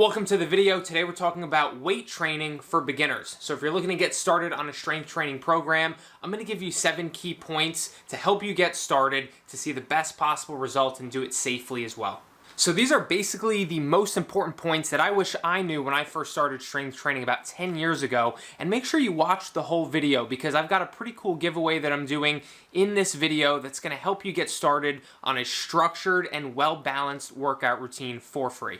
Welcome to the video. Today we're talking about weight training for beginners. So if you're looking to get started on a strength training program, I'm going to give you 7 key points to help you get started to see the best possible result and do it safely as well. So these are basically the most important points that I wish I knew when I first started strength training about 10 years ago. And make sure you watch the whole video because I've got a pretty cool giveaway that I'm doing in this video that's going to help you get started on a structured and well-balanced workout routine for free.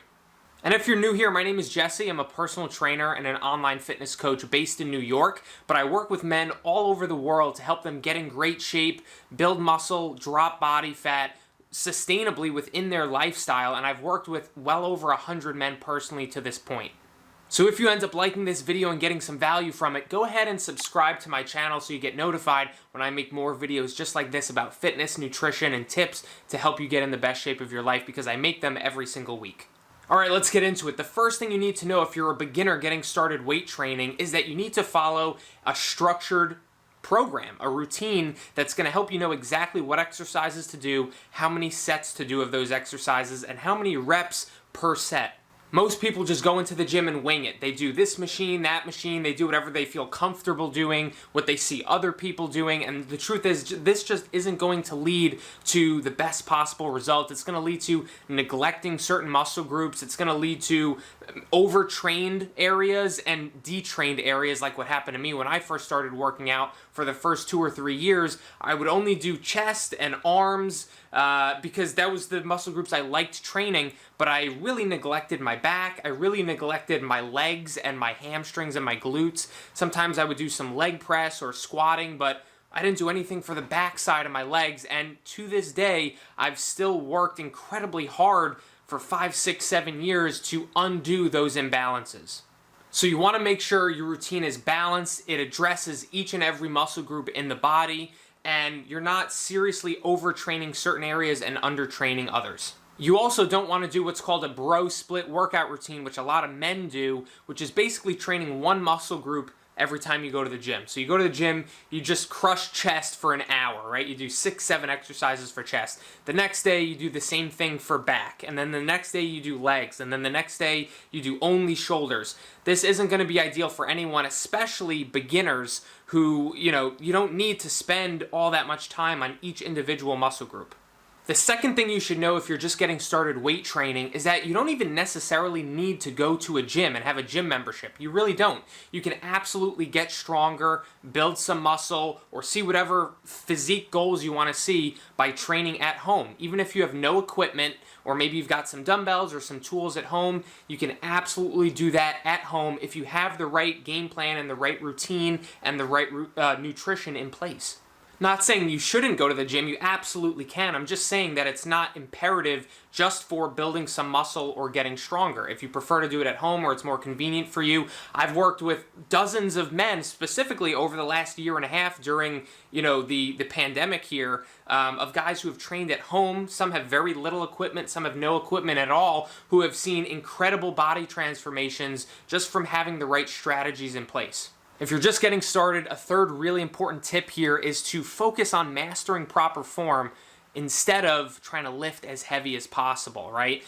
And if you're new here, my name is Jesse. I'm a personal trainer and an online fitness coach based in New York, but I work with men all over the world to help them get in great shape, build muscle, drop body fat, sustainably within their lifestyle, and I've worked with well over 100 men personally to this point. So if you end up liking this video and getting some value from it, go ahead and subscribe to my channel so you get notified when I make more videos just like this about fitness, nutrition, and tips to help you get in the best shape of your life because I make them every single week. Alright, let's get into it. The first thing you need to know if you're a beginner getting started weight training is that you need to follow a structured program, a routine that's going to help you know exactly what exercises to do, how many sets to do of those exercises, and how many reps per set. Most people just go into the gym and wing it. They do this machine, that machine, they do whatever they feel comfortable doing, what they see other people doing, and the truth is this just isn't going to lead to the best possible result. It's going to lead to neglecting certain muscle groups. It's going to lead to overtrained areas and detrained areas like what happened to me when I first started working out. For the first 2 or 3 years, I would only do chest and arms because that was the muscle groups I liked training, but I really neglected my back. I really neglected my legs and my hamstrings and my glutes. Sometimes I would do some leg press or squatting, but I didn't do anything for the back side of my legs, and to this day, I've still worked incredibly hard for 5, 6, 7 years to undo those imbalances. So you want to make sure your routine is balanced, it addresses each and every muscle group in the body, and you're not seriously overtraining certain areas and undertraining others. You also don't want to do what's called a bro split workout routine, which a lot of men do, which is basically training one muscle group every time you go to the gym. So you go to the gym, you just crush chest for an hour, right? You do 6, 7 exercises for chest. The next day you do the same thing for back, and then the next day you do legs, and then the next day you do only shoulders. This isn't going to be ideal for anyone, especially beginners who, you don't need to spend all that much time on each individual muscle group. The second thing you should know if you're just getting started weight training is that you don't even necessarily need to go to a gym and have a gym membership. You really don't. You can absolutely get stronger, build some muscle, or see whatever physique goals you want to see by training at home. Even if you have no equipment, or maybe you've got some dumbbells or some tools at home, you can absolutely do that at home if you have the right game plan and the right routine and the right nutrition in place. Not saying you shouldn't go to the gym, you absolutely can. I'm just saying that it's not imperative just for building some muscle or getting stronger. If you prefer to do it at home or it's more convenient for you, I've worked with dozens of men specifically over the last year and a half during, the pandemic here, of guys who have trained at home. Some have very little equipment, some have no equipment at all, who have seen incredible body transformations just from having the right strategies in place. If you're just getting started, a third really important tip here is to focus on mastering proper form instead of trying to lift as heavy as possible, right?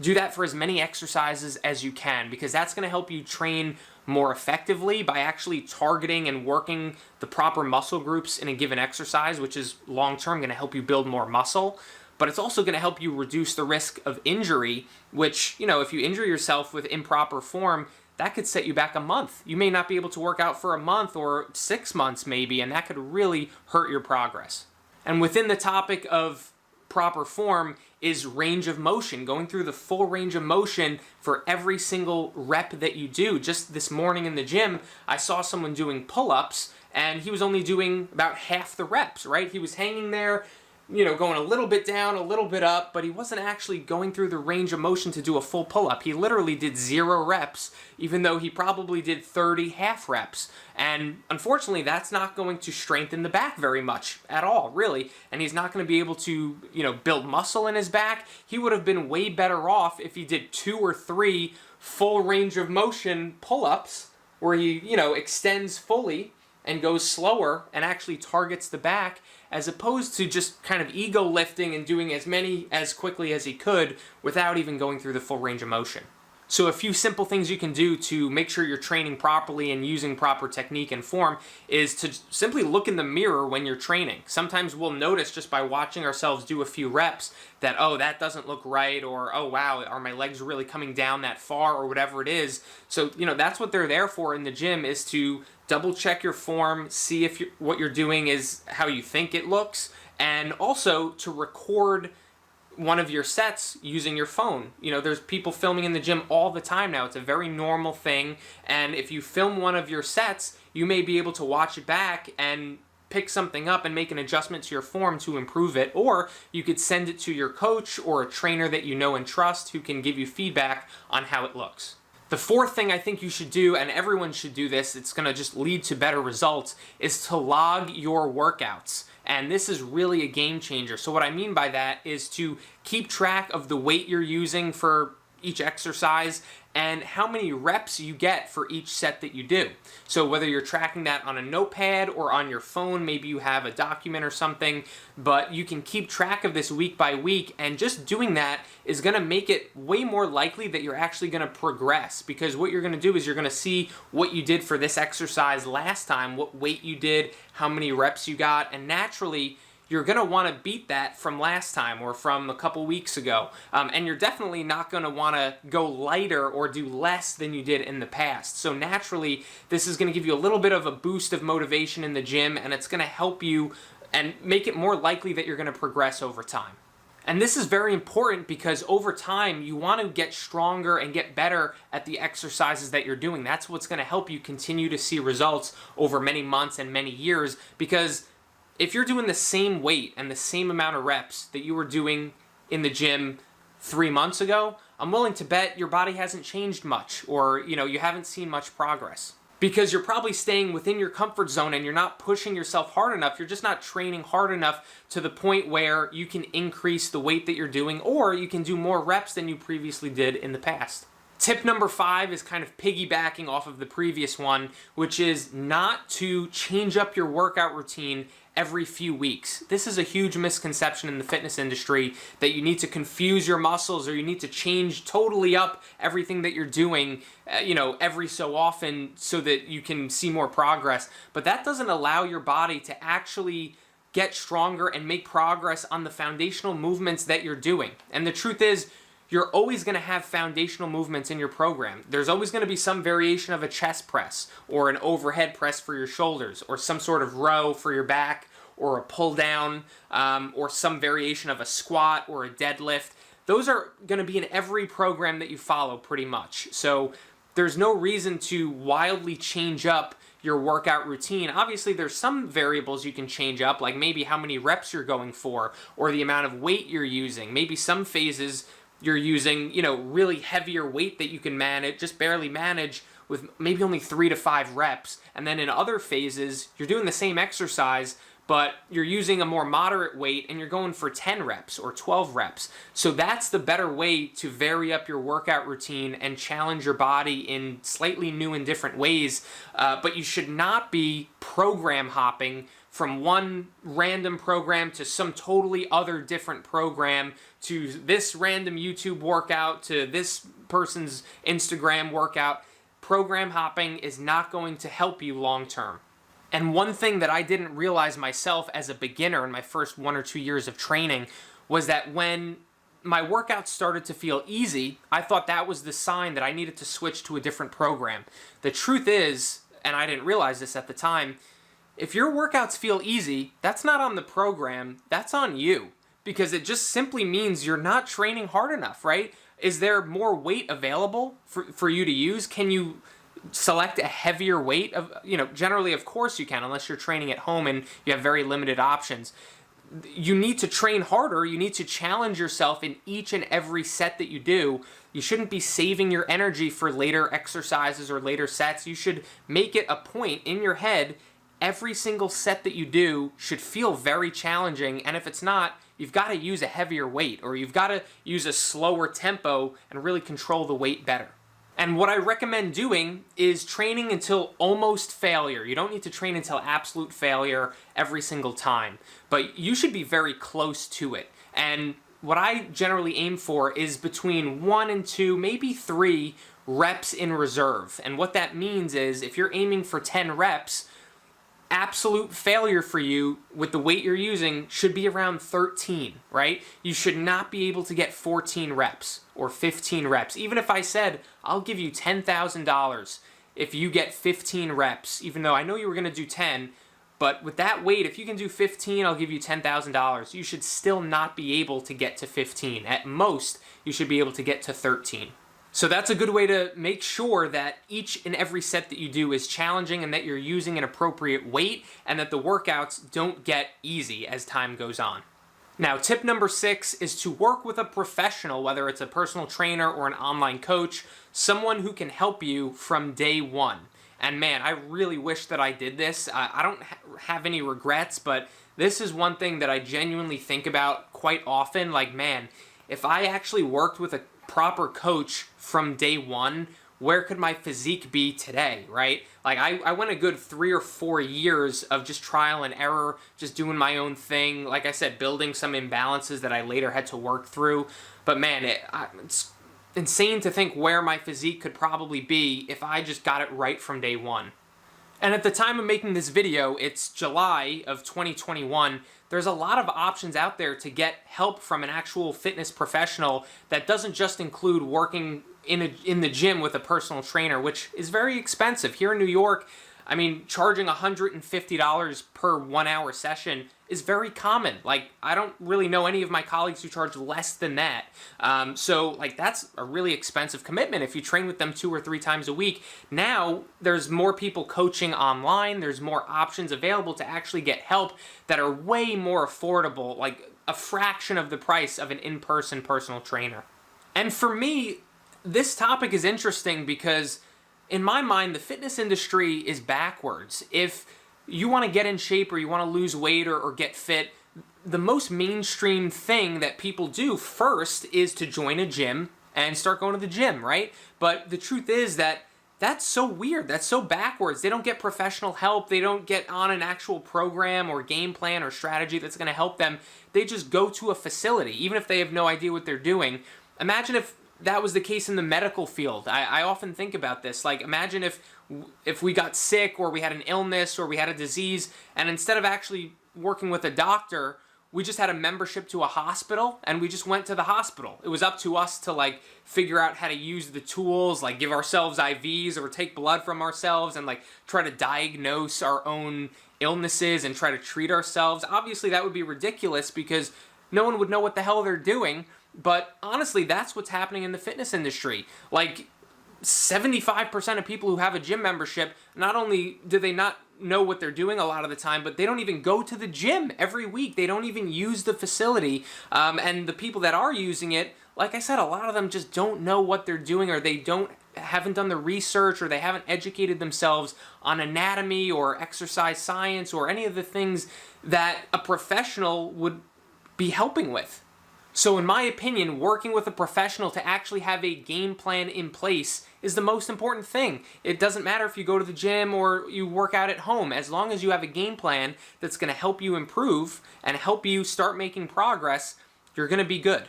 Do that for as many exercises as you can because that's going to help you train more effectively by actually targeting and working the proper muscle groups in a given exercise, which is long-term going to help you build more muscle. But it's also going to help you reduce the risk of injury, which, if you injure yourself with improper form, that could set you back a month. You may not be able to work out for a month or 6 months maybe, and that could really hurt your progress. And within the topic of proper form is range of motion, going through the full range of motion for every single rep that you do. Just this morning in the gym, I saw someone doing pull-ups, and he was only doing about half the reps, right? He was hanging there, going a little bit down, a little bit up, but he wasn't actually going through the range of motion to do a full pull-up. He literally did 0 reps, even though he probably did 30 half reps. And unfortunately, that's not going to strengthen the back very much at all, really. And he's not going to be able to, build muscle in his back. He would have been way better off if he did 2 or 3 full range of motion pull-ups where he, extends fully and goes slower and actually targets the back, as opposed to just kind of ego lifting and doing as many as quickly as he could without even going through the full range of motion. So a few simple things you can do to make sure you're training properly and using proper technique and form is to simply look in the mirror when you're training. Sometimes we'll notice just by watching ourselves do a few reps that, oh, that doesn't look right, or, oh, wow, are my legs really coming down that far, or whatever it is. So, that's what they're there for in the gym, is to double check your form, see if what you're doing is how you think it looks, and also to record one of your sets using your phone. There's people filming in the gym all the time now. It's a very normal thing, and if you film one of your sets, you may be able to watch it back and pick something up and make an adjustment to your form to improve it, or you could send it to your coach or a trainer that you know and trust who can give you feedback on how it looks. The fourth thing I think you should do, and everyone should do this, it's going to just lead to better results, is to log your workouts. And this is really a game changer. So what I mean by that is to keep track of the weight you're using for each exercise and how many reps you get for each set that you do. So whether you're tracking that on a notepad or on your phone, maybe you have a document or something, but you can keep track of this week by week, and just doing that is going to make it way more likely that you're actually going to progress, because what you're going to do is you're going to see what you did for this exercise last time, what weight you did, how many reps you got, and naturally you're going to want to beat that from last time or from a couple weeks ago. And you're definitely not going to want to go lighter or do less than you did in the past. So naturally, this is going to give you a little bit of a boost of motivation in the gym, and it's going to help you and make it more likely that you're going to progress over time. And this is very important because over time, you want to get stronger and get better at the exercises that you're doing. That's what's going to help you continue to see results over many months and many years, because if you're doing the same weight and the same amount of reps that you were doing in the gym 3 months ago, I'm willing to bet your body hasn't changed much, or you haven't seen much progress. Because you're probably staying within your comfort zone and you're not pushing yourself hard enough. You're just not training hard enough to the point where you can increase the weight that you're doing, or you can do more reps than you previously did in the past. Tip number 5 is kind of piggybacking off of the previous one, which is not to change up your workout routine every few weeks. This is a huge misconception in the fitness industry, that you need to confuse your muscles or you need to change totally up everything that you're doing, every so often so that you can see more progress. But that doesn't allow your body to actually get stronger and make progress on the foundational movements that you're doing. And the truth is, you're always going to have foundational movements in your program. There's always going to be some variation of a chest press, or an overhead press for your shoulders, or some sort of row for your back, or a pull down, or some variation of a squat or a deadlift. Those are going to be in every program that you follow pretty much. So there's no reason to wildly change up your workout routine. Obviously, there's some variables you can change up, like maybe how many reps you're going for, or the amount of weight you're using. Maybe some phases you're using, really heavier weight that you can manage, just barely manage, with maybe only 3 to 5 reps. And then in other phases, you're doing the same exercise, but you're using a more moderate weight and you're going for 10 reps or 12 reps. So that's the better way to vary up your workout routine and challenge your body in slightly new and different ways. But you should not be program hopping from one random program to some totally other different program, to this random YouTube workout, to this person's Instagram workout. Program hopping is not going to help you long term. And one thing that I didn't realize myself as a beginner in my first 1 or 2 years of training was that when my workouts started to feel easy, I thought that was the sign that I needed to switch to a different program. The truth is, and I didn't realize this at the time, if your workouts feel easy, that's not on the program, that's on you. Because it just simply means you're not training hard enough, right? Is there more weight available for you to use? Can you select a heavier weight? Generally, of course you can, unless you're training at home and you have very limited options. You need to train harder. You need to challenge yourself in each and every set that you do. You shouldn't be saving your energy for later exercises or later sets. You should make it a point in your head. Every single set that you do should feel very challenging, and if it's not, you've got to use a heavier weight, or you've got to use a slower tempo and really control the weight better. And what I recommend doing is training until almost failure. You don't need to train until absolute failure every single time, but you should be very close to it. And what I generally aim for is between 1 and 2, maybe 3 reps in reserve. And what that means is if you're aiming for 10 reps, absolute failure for you with the weight you're using should be around 13, right? You should not be able to get 14 reps or 15 reps. Even if I said, I'll give you $10,000 if you get 15 reps, even though I know you were going to do 10, but with that weight, if you can do 15, I'll give you $10,000. You should still not be able to get to 15. At most, you should be able to get to 13. So that's a good way to make sure that each and every set that you do is challenging and that you're using an appropriate weight and that the workouts don't get easy as time goes on. Now, tip number 6 is to work with a professional, whether it's a personal trainer or an online coach, someone who can help you from day one. And man, I really wish that I did this. I don't have any regrets, but this is one thing that I genuinely think about quite often. Like, man, if I actually worked with a proper coach from day one, where could my physique be today, right? Like, I went a good 3 or 4 years of just trial and error, just doing my own thing. Like I said, building some imbalances that I later had to work through. But man, it's insane to think where my physique could probably be if I just got it right from day one. And at the time of making this video, it's July of 2021, there's a lot of options out there to get help from an actual fitness professional that doesn't just include working in the gym with a personal trainer, which is very expensive. Here in New York, I mean, charging $150 per 1 hour session is very common. Like, I don't really know any of my colleagues who charge less than that. So, like, that's a really expensive commitment if you train with them 2 or 3 times a week. Now, there's more people coaching online. There's more options available to actually get help that are way more affordable, like a fraction of the price of an in-person personal trainer. And for me, this topic is interesting because in my mind, the fitness industry is backwards. If you want to get in shape or you want to lose weight or get fit, the most mainstream thing that people do first is to join a gym and start going to the gym, right? But the truth is that that's so weird. That's so backwards. They don't get professional help. They don't get on an actual program or game plan or strategy that's going to help them. They just go to a facility, even if they have no idea what they're doing. Imagine if that was the case in the medical field. I often think about this. Like, imagine if we got sick or we had an illness or we had a disease, and instead of actually working with a doctor, we just had a membership to a hospital and we just went to the hospital. It was up to us to, like, figure out how to use the tools, like give ourselves IVs or take blood from ourselves and, like, try to diagnose our own illnesses and try to treat ourselves. Obviously, that would be ridiculous because no one would know what the hell they're doing. But honestly, that's what's happening in the fitness industry. Like, 75% of people who have a gym membership, not only do they not know what they're doing a lot of the time, but they don't even go to the gym every week. They don't even use the facility. And the people that are using it, like I said, a lot of them just don't know what they're doing, or they haven't done the research, or they haven't educated themselves on anatomy or exercise science or any of the things that a professional would be helping with. So in my opinion, working with a professional to actually have a game plan in place is the most important thing. It doesn't matter if you go to the gym or you work out at home. As long as you have a game plan that's going to help you improve and help you start making progress, you're going to be good.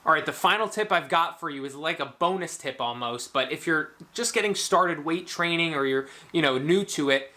All right, the final tip I've got for you is like a bonus tip almost, but if you're just getting started weight training or you're, new to it,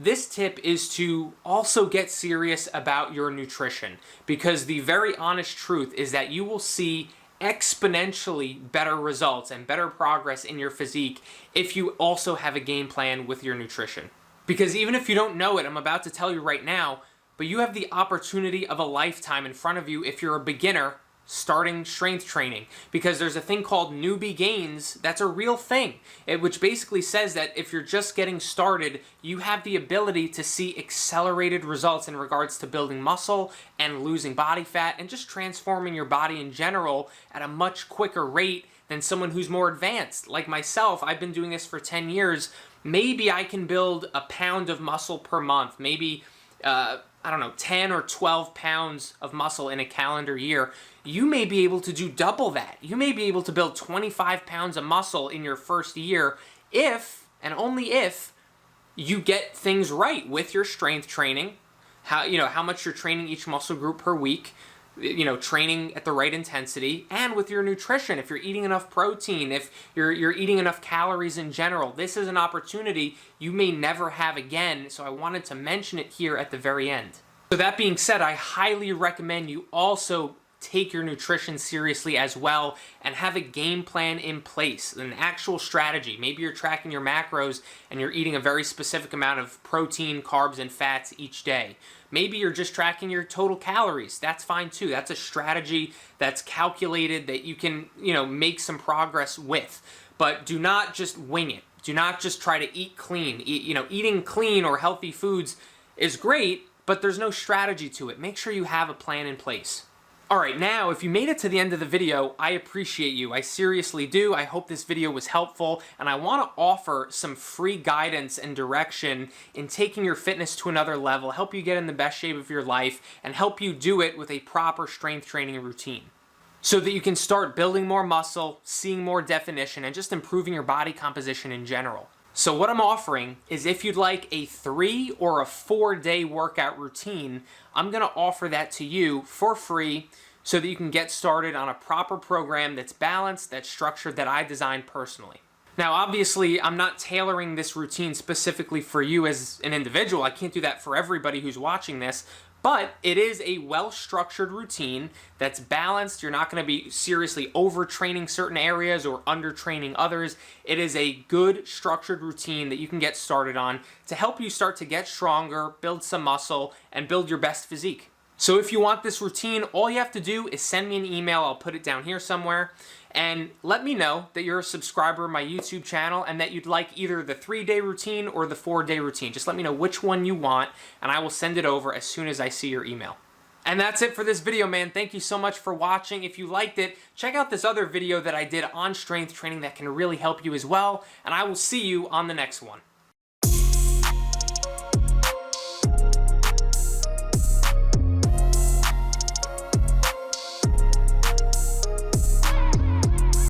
this tip is to also get serious about your nutrition, because the very honest truth is that you will see exponentially better results and better progress in your physique if you also have a game plan with your nutrition. Because even if you don't know it, I'm about to tell you right now, but you have the opportunity of a lifetime in front of you if you're a beginner starting strength training, because there's a thing called newbie gains. That's a real thing, which basically says that if you're just getting started, you have the ability to see accelerated results in regards to building muscle and losing body fat and just transforming your body in general at a much quicker rate than someone who's more advanced. Like myself, I've been doing this for 10 years. Maybe I can build a pound of muscle per month, maybe 10 or 12 pounds of muscle in a calendar year. You may be able to do double that. You may be able to build 25 pounds of muscle in your first year if, and only if, you get things right with your strength training, how much you're training each muscle group per week, training at the right intensity, and with your nutrition. If you're eating enough protein, if you're eating enough calories in general, this is an opportunity you may never have again, so I wanted to mention it here at the very end. So that being said, I highly recommend you also take your nutrition seriously as well and have a game plan in place, an actual strategy. Maybe you're tracking your macros and you're eating a very specific amount of protein, carbs, and fats each day. Maybe you're just tracking your total calories. That's fine too. That's a strategy that's calculated that you can, make some progress with. But do not just wing it. Do not just try to eat clean. Eating clean or healthy foods is great, but there's no strategy to it. Make sure you have a plan in place. Alright, now if you made it to the end of the video, I appreciate you. I seriously do. I hope this video was helpful, and I want to offer some free guidance and direction in taking your fitness to another level, help you get in the best shape of your life, and help you do it with a proper strength training routine, so that you can start building more muscle, seeing more definition, and just improving your body composition in general. So what I'm offering is, if you'd like a 3 or a 4-day workout routine, I'm going to offer that to you for free so that you can get started on a proper program that's balanced, that's structured, that I designed personally. Now, obviously, I'm not tailoring this routine specifically for you as an individual. I can't do that for everybody who's watching this. But it is a well-structured routine that's balanced. You're not going to be seriously overtraining certain areas or undertraining others. It is a good structured routine that you can get started on to help you start to get stronger, build some muscle, and build your best physique. So if you want this routine, all you have to do is send me an email. I'll put it down here somewhere. And let me know that you're a subscriber of my YouTube channel and that you'd like either the 3-day routine or the 4-day routine. Just let me know which one you want, and I will send it over as soon as I see your email. And that's it for this video, man. Thank you so much for watching. If you liked it, check out this other video that I did on strength training that can really help you as well, and I will see you on the next one.